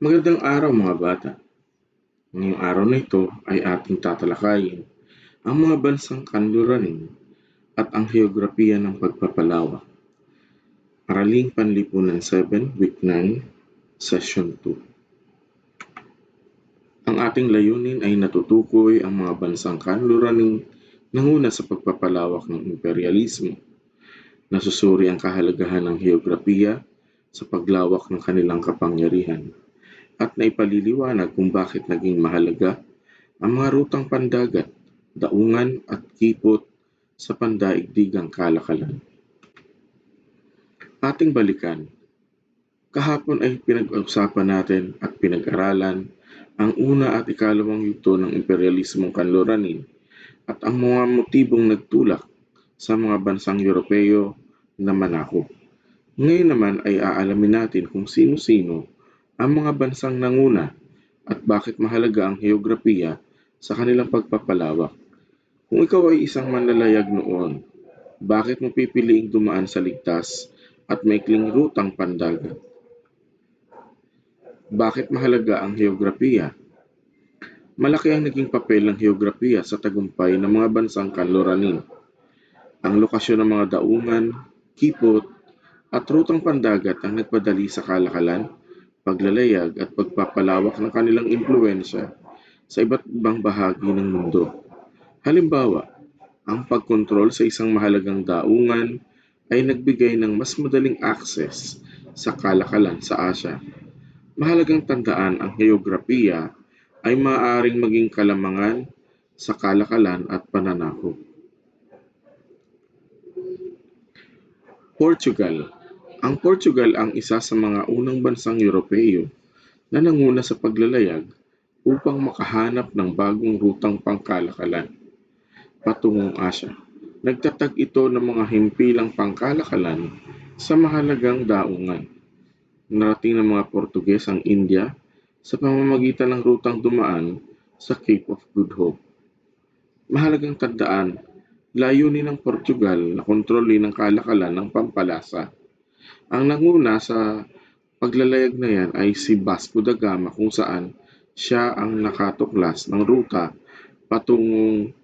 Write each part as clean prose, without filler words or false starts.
Magandang araw mga bata. Ngayong araw na ito ay ating tatalakayin ang mga bansang kanluranin at ang heograpiya ng pagpapalawak. Araling Panlipunan 7, Week 9, Session 2. Ang ating layunin ay natutukoy ang mga bansang kanluraning nanguna sa pagpapalawak ng imperialismo. Nasusuri ang kahalagahan ng heograpiya sa paglawak ng kanilang kapangyarihan at naipaliliwanag kung bakit naging mahalaga ang mga rutang pandagat, daungan at kipot sa pandaigdigang kalakalan. Ating balikan. Kahapon ay pinag-usapan natin at pinag-aralan ang una at ikalawang yugto ng imperialismong kanluranin at ang mga motibong nagtulak sa mga bansang Europeo na manakop. Ngayon naman ay aalamin natin kung sino-sino ang mga bansang nanguna at bakit mahalaga ang heograpiya sa kanilang pagpapalawak. Kung ikaw ay isang manlalayag noon, bakit mo pipiliing dumaan sa ligtas at maikling rutang pandagat? Bakit mahalaga ang heograpiya? Malaki ang naging papel ng heograpiya sa tagumpay ng mga bansang kanluranin. Ang lokasyon ng mga daungan, kipot, at rutang pandagat ang nagpadali sa kalakalan, paglalayag at pagpapalawak ng kanilang impluensya sa iba't ibang bahagi ng mundo. Halimbawa, ang pagkontrol sa isang mahalagang daungan ay nagbigay ng mas madaling akses sa kalakalan sa Asya. Mahalagang tandaan ang heograpiya ay maaaring maging kalamangan sa kalakalan at pananakop. Portugal. Ang Portugal ang isa sa mga unang bansang Europeo na nanguna sa paglalayag upang makahanap ng bagong rutang pangkalakalan patungong Asya. Nagtatag ito ng mga himpilang pangkalakalan sa mahalagang daungan. Narating ng mga Portuges ang India sa pamamagitan ng rutang dumaan sa Cape of Good Hope. Mahalagang tandaan, layunin ng Portugal na kontrolin ang kalakalan ng Pampalasa. Ang nanguna sa paglalayag na yan ay si Vasco da Gama kung saan siya ang nakatuklas ng ruta patungong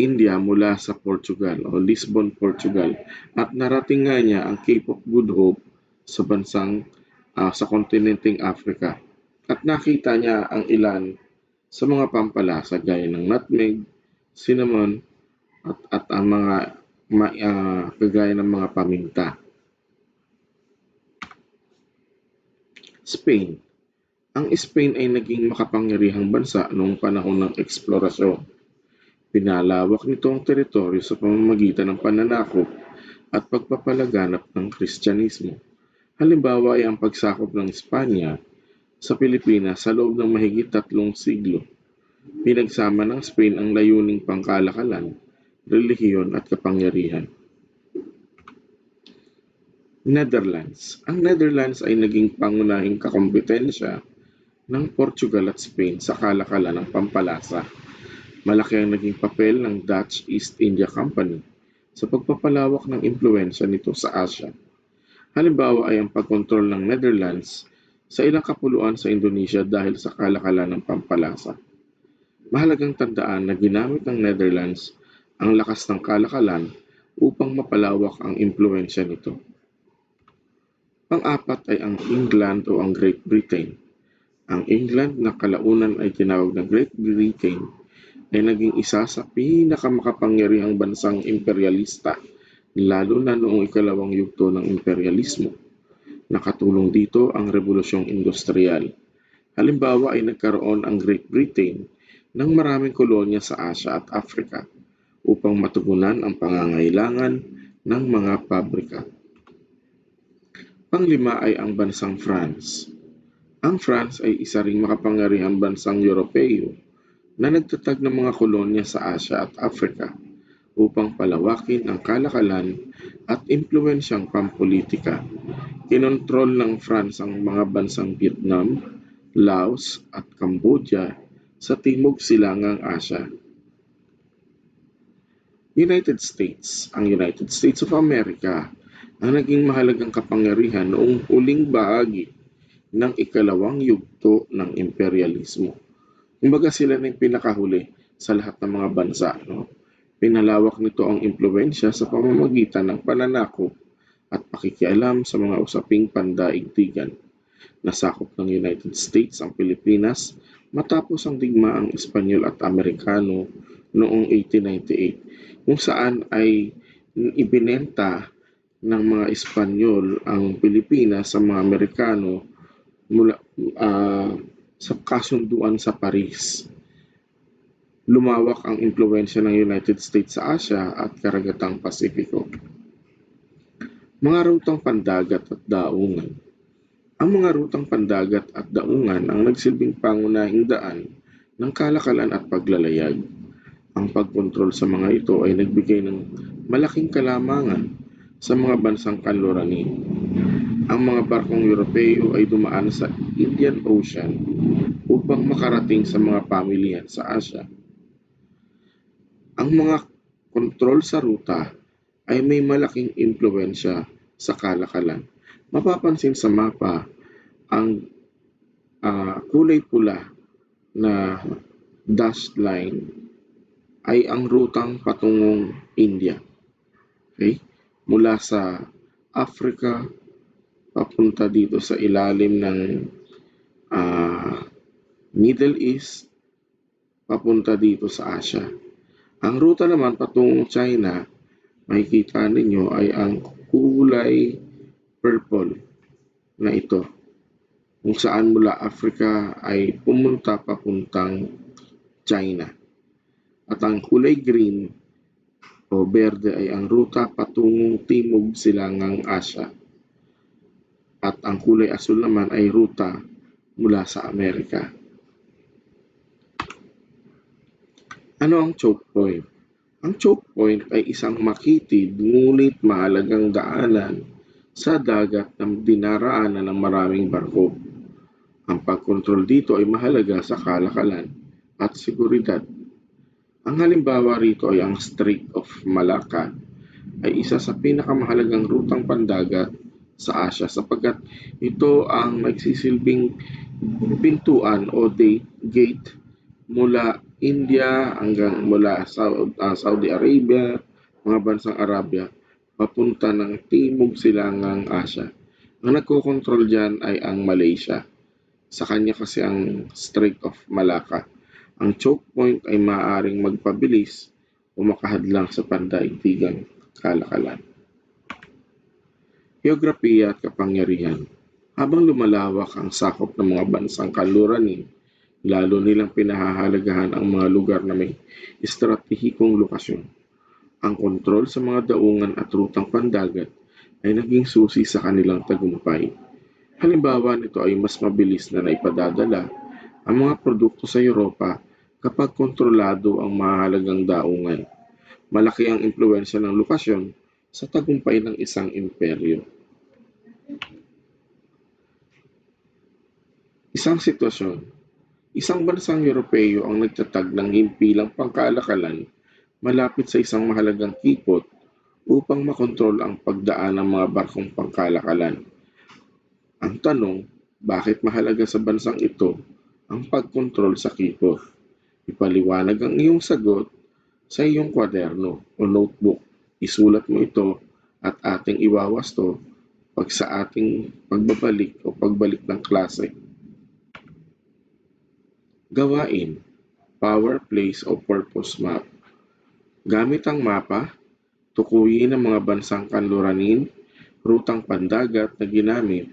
India mula sa Portugal o Lisbon, Portugal at narating nga niya ang Cape of Good Hope sa bansang sa kontinenteng Africa at nakita niya ang ilan sa mga pampalasa gaya ng nutmeg, cinnamon at ang mga kagaya ng mga paminta. Spain. Ang Spain ay naging makapangyarihang bansa noong panahon ng eksplorasyon. Pinalawak nito ang teritoryo sa pamamagitan ng pananakop at pagpapalaganap ng Kristyanismo. Halimbawa ay ang pagsakop ng Espanya sa Pilipinas sa loob ng mahigit 3 siglo. Pinagsama ng Spain ang layuning pangkalakalan, relihiyon at kapangyarihan. Netherlands. Ang Netherlands ay naging pangunahing kakompetensya ng Portugal at Spain sa kalakalan ng pampalasa. Malaki ang naging papel ng Dutch East India Company sa pagpapalawak ng impluensya nito sa Asya. Halimbawa ay ang pagkontrol ng Netherlands sa ilang kapuluan sa Indonesia dahil sa kalakalan ng pampalasa. Mahalagang tandaan na ginamit ng Netherlands ang lakas ng kalakalan upang mapalawak ang impluensya nito. Pang-apat ay ang England o ang Great Britain. Ang England na kalaunan ay tinawag na Great Britain ay naging isa sa pinakamakapangyarihang bansang imperialista lalo na noong ikalawang yugto ng imperialismo. Nakatulong dito ang Rebolusyong Industrial. Halimbawa ay nagkaroon ang Great Britain ng maraming kolonya sa Asya at Africa upang matugunan ang pangangailangan ng mga pabrika. Panglima ay ang bansang France. Ang France ay isa ring makapangyarihang bansang Europeo na nagtatag ng mga kolonya sa Asya at Africa upang palawakin ang kalakalan at impluensyang pampolitika. Kinontrol ng France ang mga bansang Vietnam, Laos at Cambodia sa Timog Silangang Asya. United States. Ang United States of America ang naging mahalagang kapangyarihan noong huling bahagi ng ikalawang yugto ng imperialismo. Kumbaga sila na yung pinakahuli sa lahat ng mga bansa. No? Pinalawak nito ang impluensya sa pamamagitan ng pananakop at pakikialam sa mga usaping pandaigdigan. Nasakop ng United States ang Pilipinas matapos ang digmaang Espanyol at Amerikano noong 1898, kung saan ay ibinenta ng mga Espanyol ang Pilipinas sa mga Amerikano mula sa kasunduan sa Paris. Lumawak ang impluensya ng United States sa Asia at Karagatang Pasifiko. Mga rutang pandagat at daungan. Ang mga rutang pandagat at daungan ang nagsilbing pangunahing daan ng kalakalan at paglalayag. Ang pagkontrol sa mga ito ay nagbigay ng malaking kalamangan sa mga bansang kanluranin. Ang mga barkong Europeo ay dumaan sa Indian Ocean upang makarating sa mga pamilihan sa Asia. Ang mga kontrol sa ruta ay may malaking impluensya sa kalakalan. Mapapansin sa mapa ang kulay pula na dashed line ay ang rutang patungong India. Okay? Mula sa Africa papunta dito sa ilalim ng Middle East papunta dito sa Asia. Ang ruta naman patungong China, makikita ninyo ay ang kulay purple na ito, kung saan mula Africa ay pumunta papuntang China. At ang kulay green o berde ay ang ruta patungong Timog Silangang Asya. At ang kulay asul naman ay ruta mula sa Amerika. Ano ang choke point? Ang choke point ay isang makitid ngunit mahalagang daanan sa dagat na dinaraanan ng maraming barko. Ang pagkontrol dito ay mahalaga sa kalakalan at seguridad. Ang halimbawa rito ay ang Strait of Malacca ay isa sa pinakamahalagang rutang pandagat sa Asia sapagkat ito ang nagsisilbing pintuan o gate mula India hanggang mula Saudi Arabia, mga bansang Arabia, papunta ng Timog Silangang Asya. Ang nagkokontrol dyan ay ang Malaysia. Sa kanya kasi ang Strait of Malacca. Ang choke point ay maaaring magpabilis o makahadlang sa pandaigdigang kalakalan. Geografiya at kapangyarihan. Habang lumalawak ang sakop ng mga bansang kanluranin, lalo nilang pinahahalagahan ang mga lugar na may estratehikong lokasyon. Ang kontrol sa mga daungan at rutang pandagat ay naging susi sa kanilang tagumpay. Halimbawa nito ay mas mabilis na naipadadala ang mga produkto sa Europa kapag kontrolado ang mahalagang daungan. Malaki ang impluensya ng lokasyon sa tagumpay ng isang imperyo. Isang sitwasyon. Isang bansang Europeo ang nagtatag ng himpilang pangkalakalan malapit sa isang mahalagang kipot upang makontrol ang pagdaan ng mga barkong pangkalakalan. Ang tanong, bakit mahalaga sa bansang ito ang pagkontrol sa kipot? Ipaliwanag ang iyong sagot sa iyong kwaderno o notebook. Isulat mo ito at ating iwawasto pag sa ating pagbabalik o pagbalik ng klase. Gawain, power, place o purpose map. Gamit ang mapa, tukuyin ang mga bansang kanluranin, rutang pandagat na ginamit,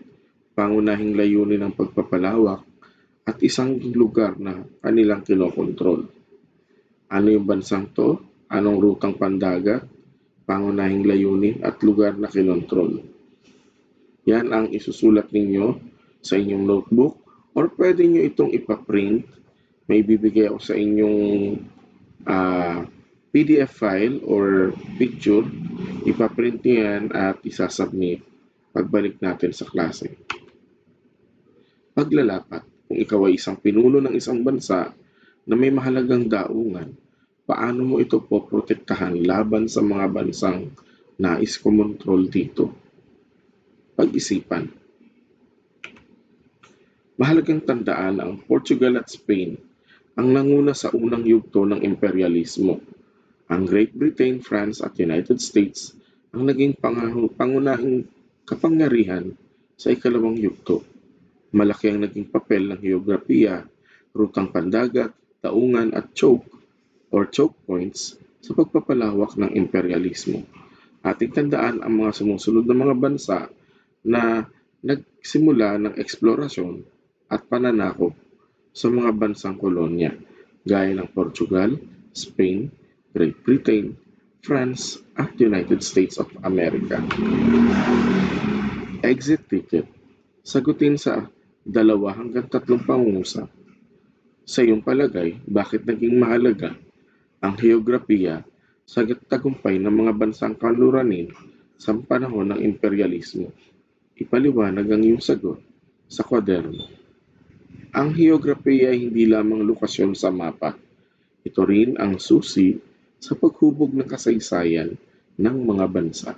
pangunahing layunin ng pagpapalawak, at isang lugar na kanilang kinokontrol. Ano yung bansang to? Anong rutang pandagat? Pangunahing layunin at lugar na kinontrol. Yan ang isusulat ninyo sa inyong notebook or pwede nyo itong ipaprint. May bibigay ako sa inyong PDF file or picture. Ipaprint nyo yan at isasubmit pagbalik natin sa klase. Paglalapat. Kung ikaw ay isang pinuno ng isang bansa na may mahalagang daungan, paano mo ito poprotektahan laban sa mga bansang nais kumontrol dito? Pag-isipan. Mahalagang tandaan na ang Portugal at Spain ang nanguna sa unang yugto ng imperyalismo. Ang Great Britain, France at United States ang naging pangunahing kapangyarihan sa ikalawang yugto. Malaki ang naging papel ng heograpiya, rutang pandagat, daungan at choke points sa pagpapalawak ng imperyalismo. Ating tandaan ang mga sumusunod na mga bansa na nagsimula ng eksplorasyon at pananakop sa mga bansang kolonya gaya ng Portugal, Spain, Great Britain, France at United States of America. Exit ticket. Sagutin sa 2 hanggang 3 pangungusap. Sa iyong palagay, bakit naging mahalaga ang heograpiya sa tagumpay ng mga bansang kanluranin sa panahon ng imperyalismo? Ipaliwanag ang iyong sagot sa kwaderno. Ang heograpiya ay hindi lamang lokasyon sa mapa. Ito rin ang susi sa paghubog ng kasaysayan ng mga bansa.